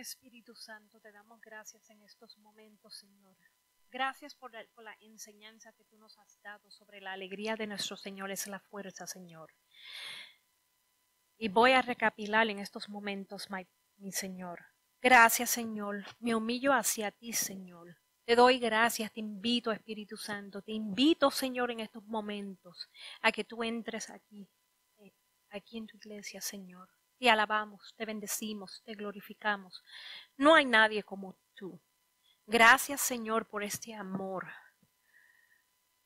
Espíritu Santo, te damos gracias en estos momentos, Señor. Gracias por la enseñanza que tú nos has dado sobre la alegría de nuestro Señor es la fuerza, Señor. Y voy a recapilar en estos momentos, mi Señor. Gracias, Señor. Me humillo hacia ti, Señor. Te doy gracias, te invito, Espíritu Santo. Te invito, Señor, en estos momentos a que tú entres aquí en tu iglesia, Señor. Te alabamos, te bendecimos, te glorificamos. No hay nadie como tú. Gracias, Señor, por este amor,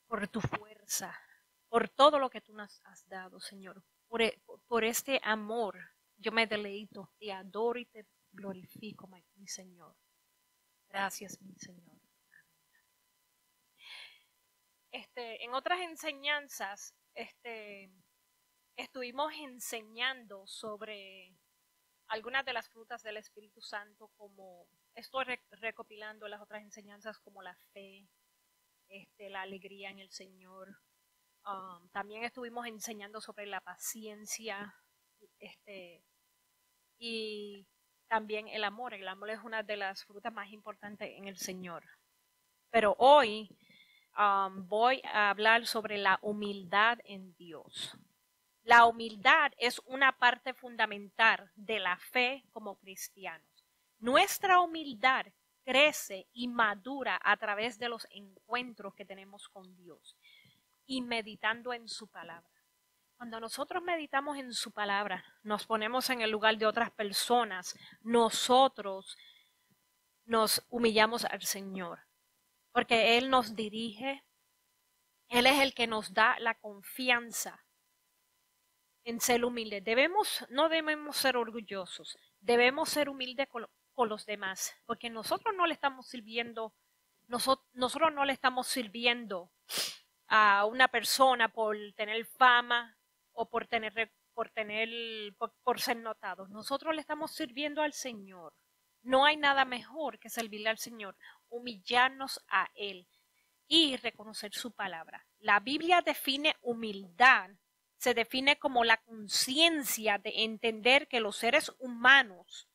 por tu fuerza, por todo lo que tú nos has dado, Señor. Por este amor, yo me deleito, te adoro y te glorifico, mi Señor. Gracias, mi Señor. En otras enseñanzas, estuvimos enseñando sobre algunas de las frutas del Espíritu Santo, como estoy recopilando las otras enseñanzas como la fe, la alegría en el Señor. También estuvimos enseñando sobre la paciencia, y también el amor. El amor es una de las frutas más importantes en el Señor. Pero hoy voy a hablar sobre la humildad en Dios. La humildad es una parte fundamental de la fe como cristianos. Nuestra humildad crece y madura a través de los encuentros que tenemos con Dios y meditando en su palabra. Cuando nosotros meditamos en su palabra, nos ponemos en el lugar de otras personas, nosotros nos humillamos al Señor, porque Él nos dirige, Él es el que nos da la confianza en ser humilde. No debemos ser orgullosos, debemos ser humildes con los demás, porque nosotros no le estamos sirviendo, nosotros no le estamos sirviendo a una persona por tener fama o por ser notados. Nosotros le estamos sirviendo al Señor. No hay nada mejor que servirle al Señor, humillarnos a Él y reconocer su palabra. La Biblia define humildad, se define como la conciencia de entender que los seres humanos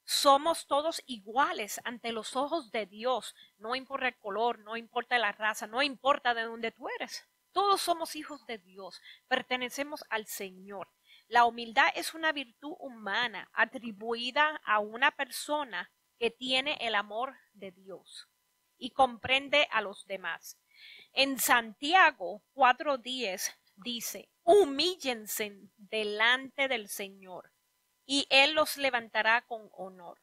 somos todos iguales ante los ojos de Dios. No importa el color, no importa la raza, no importa de dónde tú eres. Todos somos hijos de Dios, pertenecemos al Señor. La humildad es una virtud humana atribuida a una persona que tiene el amor de Dios y comprende a los demás. En Santiago 4:10 dice: humíllense delante del Señor y Él los levantará con honor.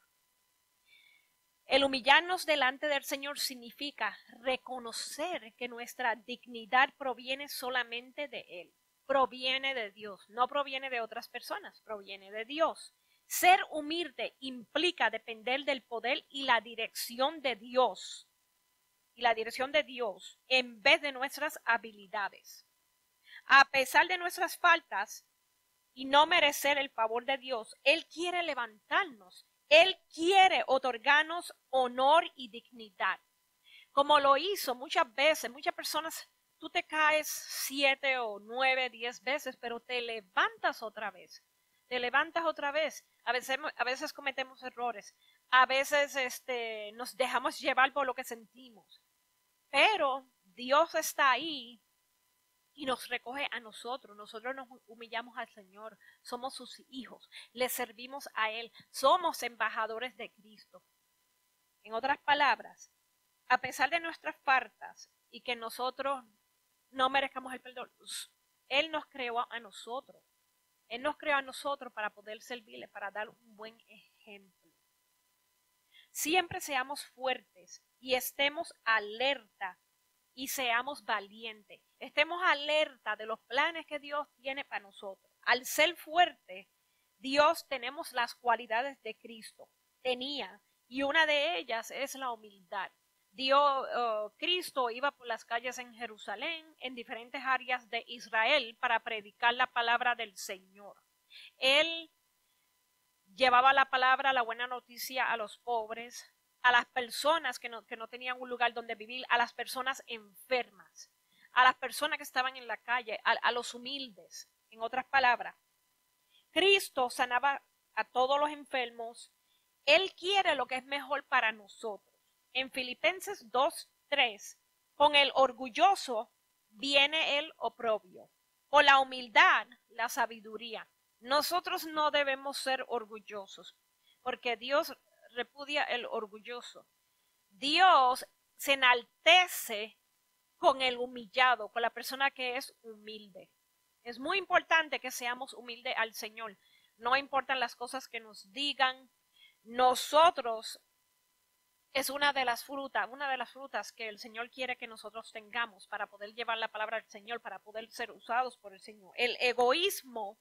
El humillarnos delante del Señor significa reconocer que nuestra dignidad proviene solamente de Él, proviene de Dios, no proviene de otras personas, proviene de Dios. Ser humilde implica depender del poder y la dirección de Dios, en vez de nuestras habilidades. A pesar de nuestras faltas y no merecer el favor de Dios, Él quiere levantarnos. Él quiere otorgarnos honor y dignidad. Como lo hizo muchas veces, muchas personas, tú te caes 7 o 9, 10 veces, pero te levantas otra vez. Te levantas otra vez. A veces cometemos errores. A veces nos dejamos llevar por lo que sentimos. Pero Dios está ahí y nos recoge a nosotros. Nosotros nos humillamos al Señor. Somos sus hijos. Le servimos a Él. Somos embajadores de Cristo. En otras palabras, a pesar de nuestras faltas y que nosotros no merezcamos el perdón, Él nos creó a nosotros. Él nos creó a nosotros para poder servirle, para dar un buen ejemplo. Siempre seamos fuertes y estemos alerta y seamos valientes. Estemos alerta de los planes que Dios tiene para nosotros. Al ser fuerte, Dios tenemos las cualidades de Cristo. Tenía, y una de ellas es la humildad. Cristo iba por las calles en Jerusalén, en diferentes áreas de Israel, para predicar la palabra del Señor. Él llevaba la palabra, la buena noticia a los pobres, a las personas que no tenían un lugar donde vivir, a las personas enfermas, a las personas que estaban en la calle, a los humildes. En otras palabras, Cristo sanaba a todos los enfermos, Él quiere lo que es mejor para nosotros. En Filipenses 2:3, con el orgulloso viene el oprobio, con la humildad la sabiduría. Nosotros no debemos ser orgullosos, porque Dios repudia el orgulloso. Dios se enaltece con el humillado, con la persona que es humilde. Es muy importante que seamos humildes al Señor. No importan las cosas que nos digan. Nosotros es una de las frutas que el Señor quiere que nosotros tengamos para poder llevar la palabra al Señor, para poder ser usados por el Señor. El egoísmo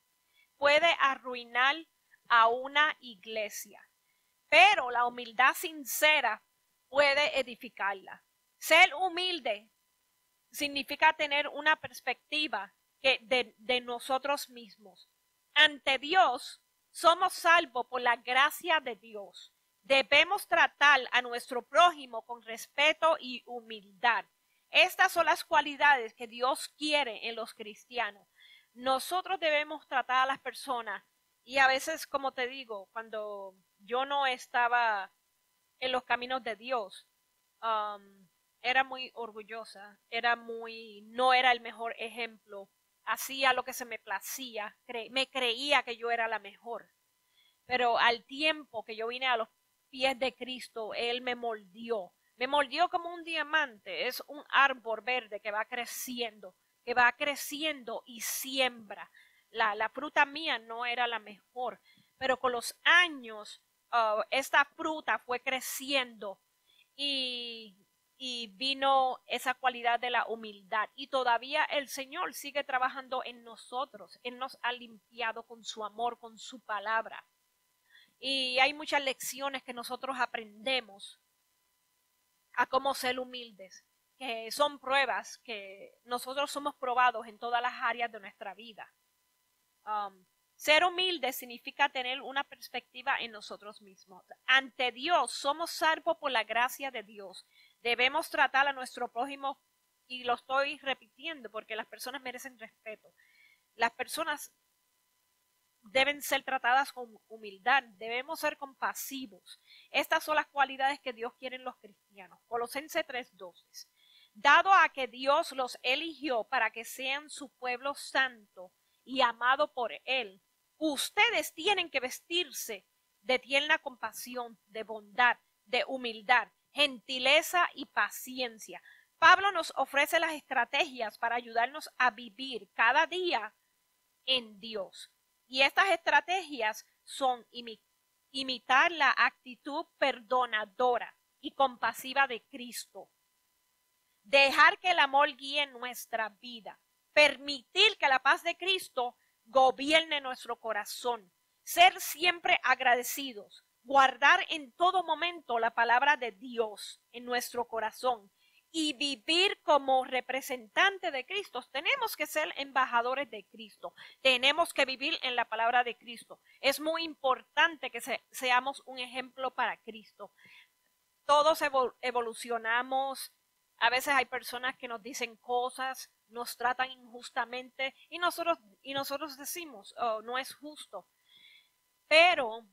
puede arruinar a una iglesia, pero la humildad sincera puede edificarla. Ser humilde significa tener una perspectiva de nosotros mismos. Ante Dios, somos salvos por la gracia de Dios. Debemos tratar a nuestro prójimo con respeto y humildad. Estas son las cualidades que Dios quiere en los cristianos. Nosotros debemos tratar a las personas, y a veces, como te digo, cuando yo no estaba en los caminos de Dios, era muy orgullosa, no era el mejor ejemplo, hacía lo que se me placía, me creía que yo era la mejor. Pero al tiempo que yo vine a los pies de Cristo, Él me moldeó como un diamante. Es un árbol verde que va creciendo y siembra. La fruta mía no era la mejor, pero con los años esta fruta fue creciendo y vino esa cualidad de la humildad. Y todavía el Señor sigue trabajando en nosotros. Él nos ha limpiado con su amor, con su palabra. Y hay muchas lecciones que nosotros aprendemos a cómo ser humildes, que son pruebas que nosotros somos probados en todas las áreas de nuestra vida. Ser humilde significa tener una perspectiva en nosotros mismos. Ante Dios somos salvos por la gracia de Dios. Debemos tratar a nuestro prójimo, y lo estoy repitiendo porque las personas merecen respeto. Las personas deben ser tratadas con humildad, debemos ser compasivos. Estas son las cualidades que Dios quiere en los cristianos. Colosenses 3:12. Dado a que Dios los eligió para que sean su pueblo santo y amado por Él, ustedes tienen que vestirse de tierna compasión, de bondad, de humildad, gentileza y paciencia. Pablo nos ofrece las estrategias para ayudarnos a vivir cada día en Dios. Y estas estrategias son imitar la actitud perdonadora y compasiva de Cristo, dejar que el amor guíe nuestra vida, permitir que la paz de Cristo gobierne nuestro corazón, ser siempre agradecidos, guardar en todo momento la palabra de Dios en nuestro corazón y vivir como representante de Cristo. Tenemos que ser embajadores de Cristo. Tenemos que vivir en la palabra de Cristo. Es muy importante que seamos un ejemplo para Cristo. Todos evolucionamos. A veces hay personas que nos dicen cosas, nos tratan injustamente y nosotros decimos, oh, no es justo. Pero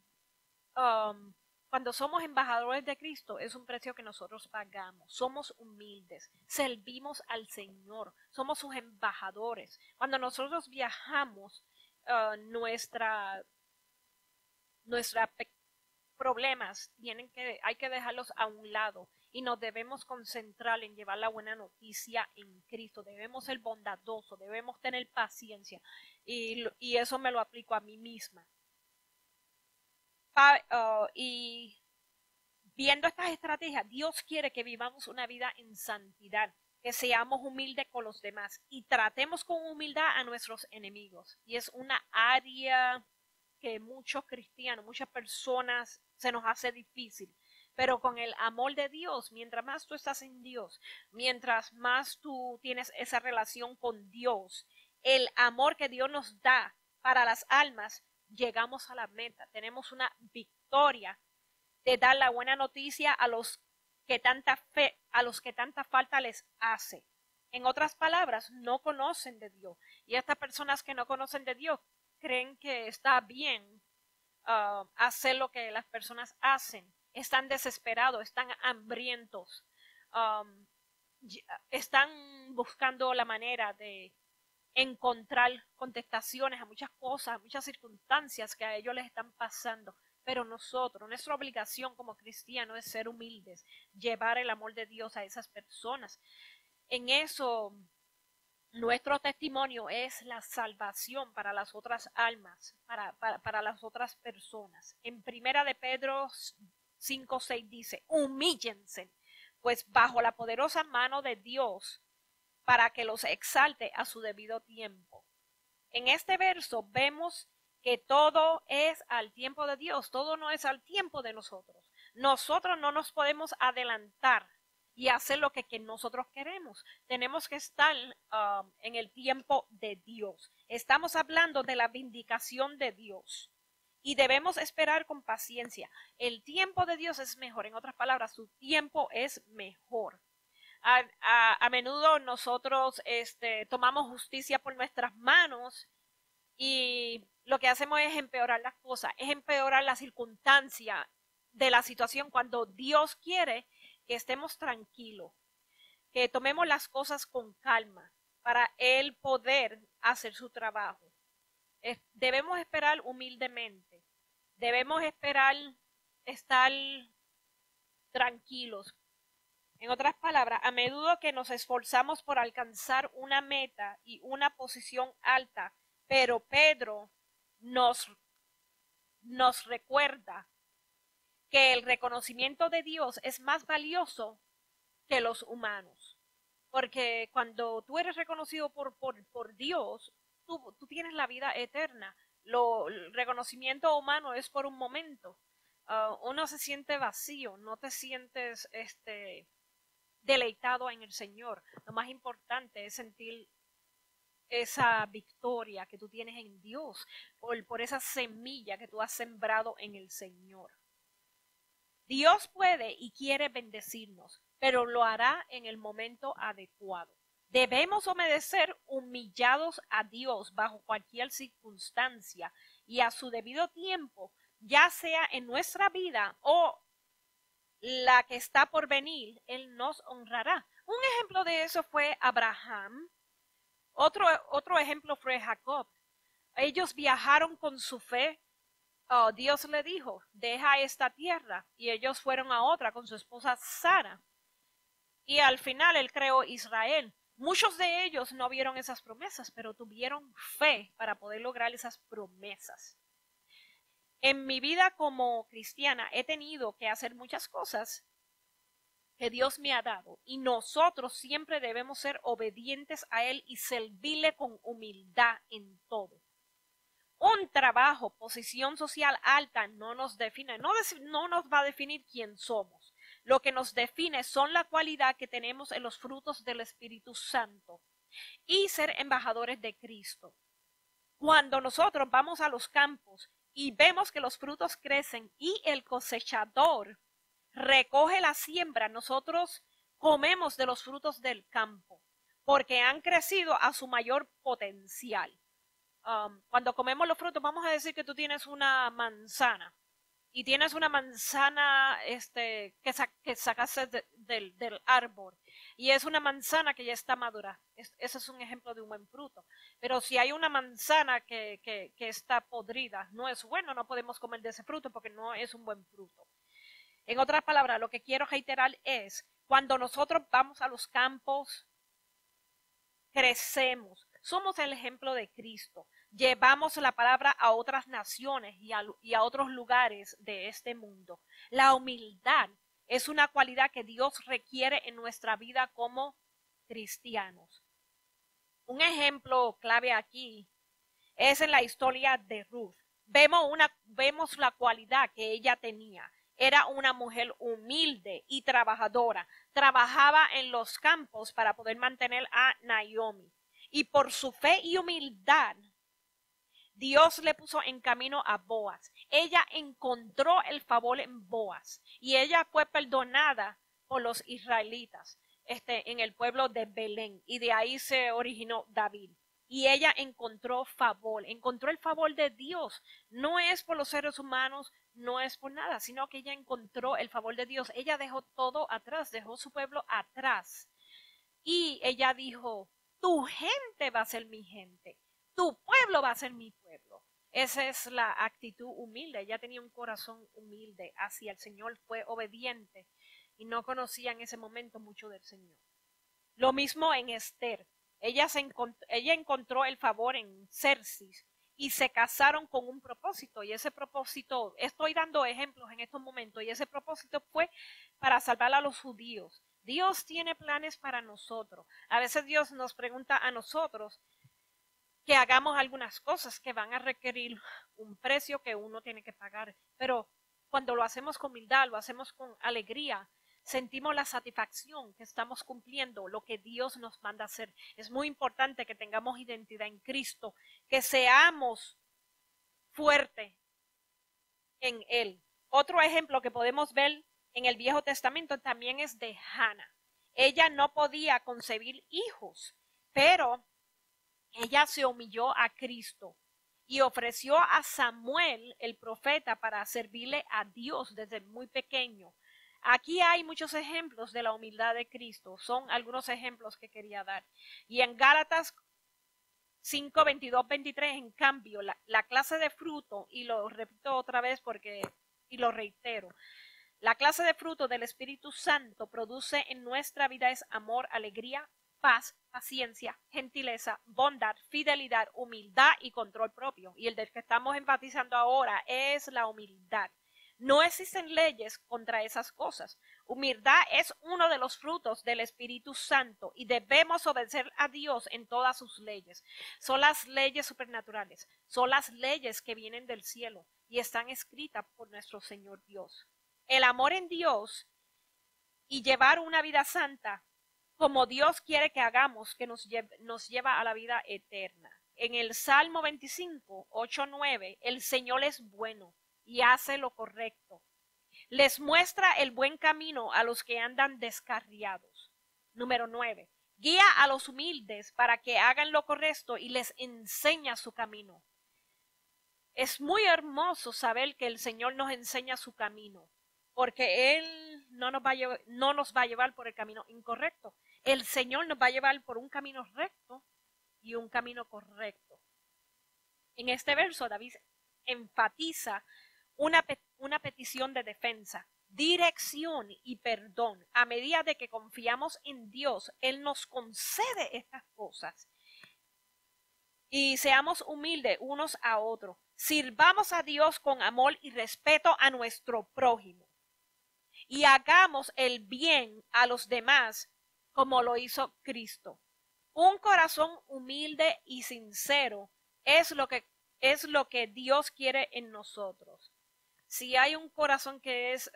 cuando somos embajadores de Cristo, es un precio que nosotros pagamos. Somos humildes, servimos al Señor, somos sus embajadores. Cuando nosotros viajamos, nuestros problemas hay que dejarlos a un lado y nos debemos concentrar en llevar la buena noticia en Cristo. Debemos ser bondadosos, debemos tener paciencia y eso me lo aplico a mí misma. Y viendo estas estrategias, Dios quiere que vivamos una vida en santidad, que seamos humildes con los demás y tratemos con humildad a nuestros enemigos. Y es una área que muchos cristianos, muchas personas se nos hace difícil. Pero con el amor de Dios, mientras más tú estás en Dios, mientras más tú tienes esa relación con Dios, el amor que Dios nos da para las almas, llegamos a la meta, tenemos una victoria de dar la buena noticia a los que tanta falta les hace. En otras palabras, no conocen de Dios. Y estas personas que no conocen de Dios creen que está bien hacer lo que las personas hacen. Están desesperados, están hambrientos, um, están buscando la manera de encontrar contestaciones a muchas cosas, a muchas circunstancias que a ellos les están pasando. Pero nosotros, nuestra obligación como cristianos es ser humildes, llevar el amor de Dios a esas personas. En eso, nuestro testimonio es la salvación para las otras almas, para las otras personas. En primera de Pedro 5:6 dice, humíllense, pues bajo la poderosa mano de Dios, para que los exalte a su debido tiempo. En este verso vemos que todo es al tiempo de Dios, todo no es al tiempo de nosotros. Nosotros no nos podemos adelantar y hacer lo que nosotros queremos. Tenemos que estar en el tiempo de Dios. Estamos hablando de la vindicación de Dios y debemos esperar con paciencia. El tiempo de Dios es mejor, en otras palabras, su tiempo es mejor. A menudo nosotros tomamos justicia por nuestras manos y lo que hacemos es empeorar las cosas, es empeorar la circunstancia de la situación cuando Dios quiere que estemos tranquilos, que tomemos las cosas con calma para Él poder hacer su trabajo. Debemos esperar humildemente, debemos esperar estar tranquilos. En otras palabras, a menudo que nos esforzamos por alcanzar una meta y una posición alta, pero Pedro nos recuerda que el reconocimiento de Dios es más valioso que los humanos. Porque cuando tú eres reconocido por Dios, tú tienes la vida eterna. El reconocimiento humano es por un momento. Uno se siente vacío, no te sientes deleitado en el Señor. Lo más importante es sentir esa victoria que tú tienes en Dios, por esa semilla que tú has sembrado en el Señor. Dios puede y quiere bendecirnos, pero lo hará en el momento adecuado. Debemos obedecer humillados a Dios bajo cualquier circunstancia y a su debido tiempo, ya sea en nuestra vida o la que está por venir, Él nos honrará. Un ejemplo de eso fue Abraham. Otro ejemplo fue Jacob. Ellos viajaron con su fe. Dios le dijo, deja esta tierra. Y ellos fueron a otra con su esposa Sara. Y al final Él creó Israel. Muchos de ellos no vieron esas promesas, pero tuvieron fe para poder lograr esas promesas. En mi vida como cristiana he tenido que hacer muchas cosas que Dios me ha dado y nosotros siempre debemos ser obedientes a Él y servirle con humildad en todo. Un trabajo, posición social alta no nos define, no nos va a definir quién somos. Lo que nos define son la cualidad que tenemos en los frutos del Espíritu Santo y ser embajadores de Cristo. Cuando nosotros vamos a los campos y vemos que los frutos crecen y el cosechador recoge la siembra, nosotros comemos de los frutos del campo porque han crecido a su mayor potencial. Cuando comemos los frutos, vamos a decir que tú tienes una manzana y tienes una manzana que sacaste del árbol y es una manzana que ya está madura. Ese es un ejemplo de un buen fruto. Pero si hay una manzana que está podrida, no es bueno, no podemos comer de ese fruto porque no es un buen fruto. En otras palabras, lo que quiero reiterar es, cuando nosotros vamos a los campos, crecemos, somos el ejemplo de Cristo, llevamos la palabra a otras naciones y a otros lugares de este mundo. La humildad es una cualidad que Dios requiere en nuestra vida como cristianos. Un ejemplo clave aquí es en la historia de Ruth. Vemos la cualidad que ella tenía. Era una mujer humilde y trabajadora. Trabajaba en los campos para poder mantener a Naomi. Y por su fe y humildad, Dios le puso en camino a Boaz. Ella encontró el favor en Boaz. Y ella fue perdonada por los israelitas en el pueblo de Belén. Y de ahí se originó David. y ella encontró favor, encontró el favor de Dios. No es por los seres humanos, no es por nada, sino que ella encontró el favor de Dios. Ella dejó todo atrás, dejó su pueblo atrás. Y ella dijo, tu gente va a ser mi gente, tu pueblo va a ser mi pueblo. Esa es la actitud humilde. Ella tenía un corazón humilde hacia el Señor, fue obediente y no conocía en ese momento mucho del Señor. Lo mismo en Esther. Ella encontró el favor en Xerxes y se casaron con un propósito. Y ese propósito, estoy dando ejemplos en estos momentos, y ese propósito fue para salvar a los judíos. Dios tiene planes para nosotros. A veces Dios nos pregunta a nosotros que hagamos algunas cosas que van a requerir un precio que uno tiene que pagar. Pero cuando lo hacemos con humildad, lo hacemos con alegría, sentimos la satisfacción que estamos cumpliendo lo que Dios nos manda hacer. Es muy importante que tengamos identidad en Cristo, que seamos fuertes en Él. Otro ejemplo que podemos ver en el Viejo Testamento también es de Hannah. Ella no podía concebir hijos, pero ella se humilló a Cristo y ofreció a Samuel, el profeta, para servirle a Dios desde muy pequeño. Aquí hay muchos ejemplos de la humildad de Cristo. Son algunos ejemplos que quería dar. Y en Gálatas 5, 22, 23, en cambio, la clase de fruto, y lo repito otra vez y lo reitero, la clase de fruto del Espíritu Santo produce en nuestra vida es amor, alegría, paz, paciencia, gentileza, bondad, fidelidad, humildad y control propio. Y el del que estamos enfatizando ahora es la humildad. No existen leyes contra esas cosas. Humildad es uno de los frutos del Espíritu Santo y debemos obedecer a Dios en todas sus leyes. Son las leyes supernaturales, son las leyes que vienen del cielo y están escritas por nuestro Señor Dios. El amor en Dios y llevar una vida santa como Dios quiere que hagamos, que nos lleva a la vida eterna. En el Salmo 25, 8, 9, el Señor es bueno y hace lo correcto. Les muestra el buen camino a los que andan descarriados. Número 9. Guía a los humildes para que hagan lo correcto y les enseña su camino. Es muy hermoso saber que el Señor nos enseña su camino, porque Él no nos va a llevar por el camino incorrecto. El Señor nos va a llevar por un camino recto y un camino correcto. En este verso, David enfatiza una petición de defensa, dirección y perdón. A medida de que confiamos en Dios, Él nos concede estas cosas. Y seamos humildes unos a otros. Sirvamos a Dios con amor y respeto a nuestro prójimo. Y hagamos el bien a los demás como lo hizo Cristo. Un corazón humilde y sincero es lo que Dios quiere en nosotros. Si hay un corazón que es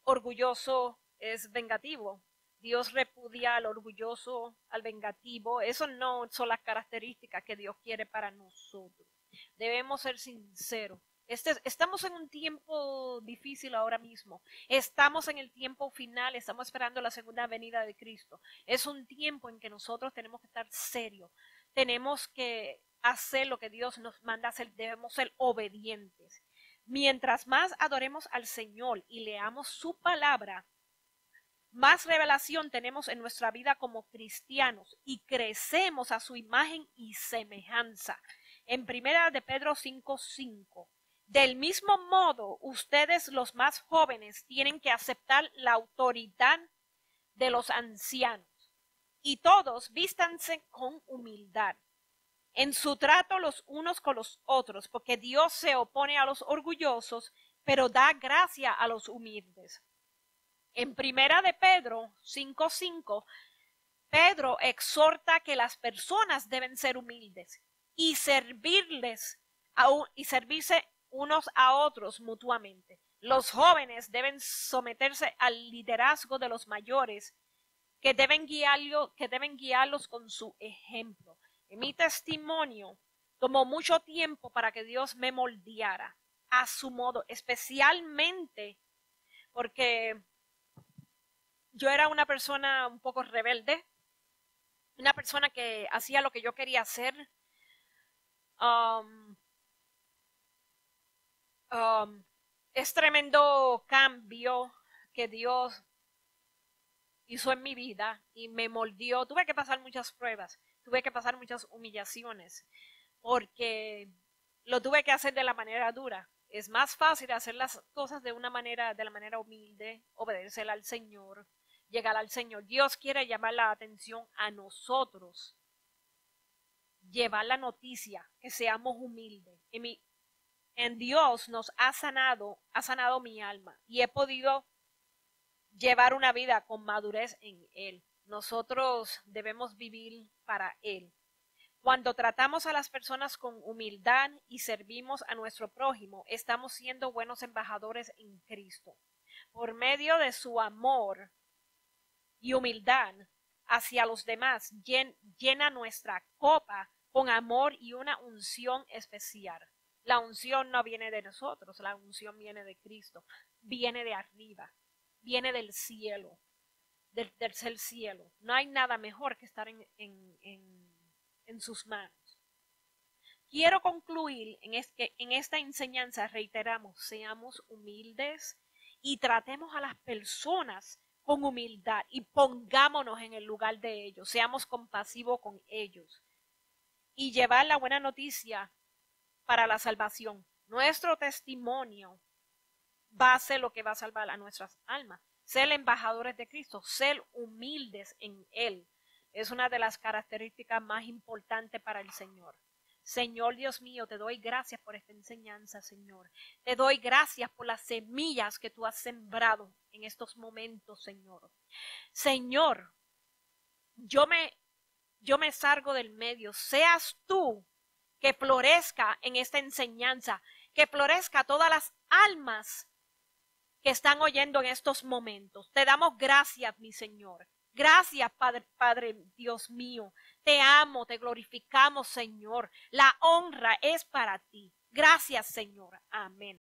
orgulloso, es vengativo. Dios repudia al orgulloso, al vengativo. Eso no son las características que Dios quiere para nosotros. Debemos ser sinceros. Estamos en un tiempo difícil ahora mismo. Estamos en el tiempo final. Estamos esperando la segunda venida de Cristo. Es un tiempo en que nosotros tenemos que estar serios. Tenemos que hacer lo que Dios nos manda hacer. Debemos ser obedientes. Mientras más adoremos al Señor y leamos su palabra, más revelación tenemos en nuestra vida como cristianos y crecemos a su imagen y semejanza. En primera de Pedro 5:5. Del mismo modo, ustedes los más jóvenes tienen que aceptar la autoridad de los ancianos y todos vístanse con humildad en su trato los unos con los otros, porque Dios se opone a los orgullosos, pero da gracia a los humildes. En primera de Pedro 5:5, Pedro exhorta que las personas deben ser humildes y servirse unos a otros mutuamente. Los jóvenes deben someterse al liderazgo de los mayores, que deben guiarlos con su ejemplo. En mi testimonio tomó mucho tiempo para que Dios me moldeara a su modo, especialmente porque yo era una persona un poco rebelde, una persona que hacía lo que yo quería hacer. Um, es tremendo cambio que Dios hizo en mi vida y me moldeó. Tuve que pasar muchas pruebas, tuve que pasar muchas humillaciones, porque lo tuve que hacer de la manera dura. Es más fácil hacer las cosas de la manera humilde, obedecer al Señor, llegar al Señor. Dios quiere llamar la atención a nosotros, llevar la noticia, que seamos humildes. En Dios nos ha sanado mi alma y he podido llevar una vida con madurez en Él. Nosotros debemos vivir para Él. Cuando tratamos a las personas con humildad y servimos a nuestro prójimo, estamos siendo buenos embajadores en Cristo. Por medio de su amor y humildad hacia los demás, llena nuestra copa con amor y una unción especial. La unción no viene de nosotros, la unción viene de Cristo, viene de arriba, viene del cielo, del tercer cielo. No hay nada mejor que estar en sus manos. Quiero concluir en esta enseñanza, reiteramos, seamos humildes y tratemos a las personas con humildad y pongámonos en el lugar de ellos, seamos compasivos con ellos y llevar la buena noticia para la salvación. Nuestro testimonio va a ser lo que va a salvar a nuestras almas. Ser embajadores de Cristo, ser humildes en Él, es una de las características más importantes para el Señor. Señor Dios mío, te doy gracias por esta enseñanza, Señor. Te doy gracias por las semillas que tú has sembrado en estos momentos, Señor. Señor, yo me salgo del medio. Seas tú que florezca en esta enseñanza, que florezca todas las almas que están oyendo en estos momentos. Te damos gracias, mi Señor. Gracias, Padre Dios mío. Te amo, te glorificamos, Señor. La honra es para ti. Gracias, Señor. Amén.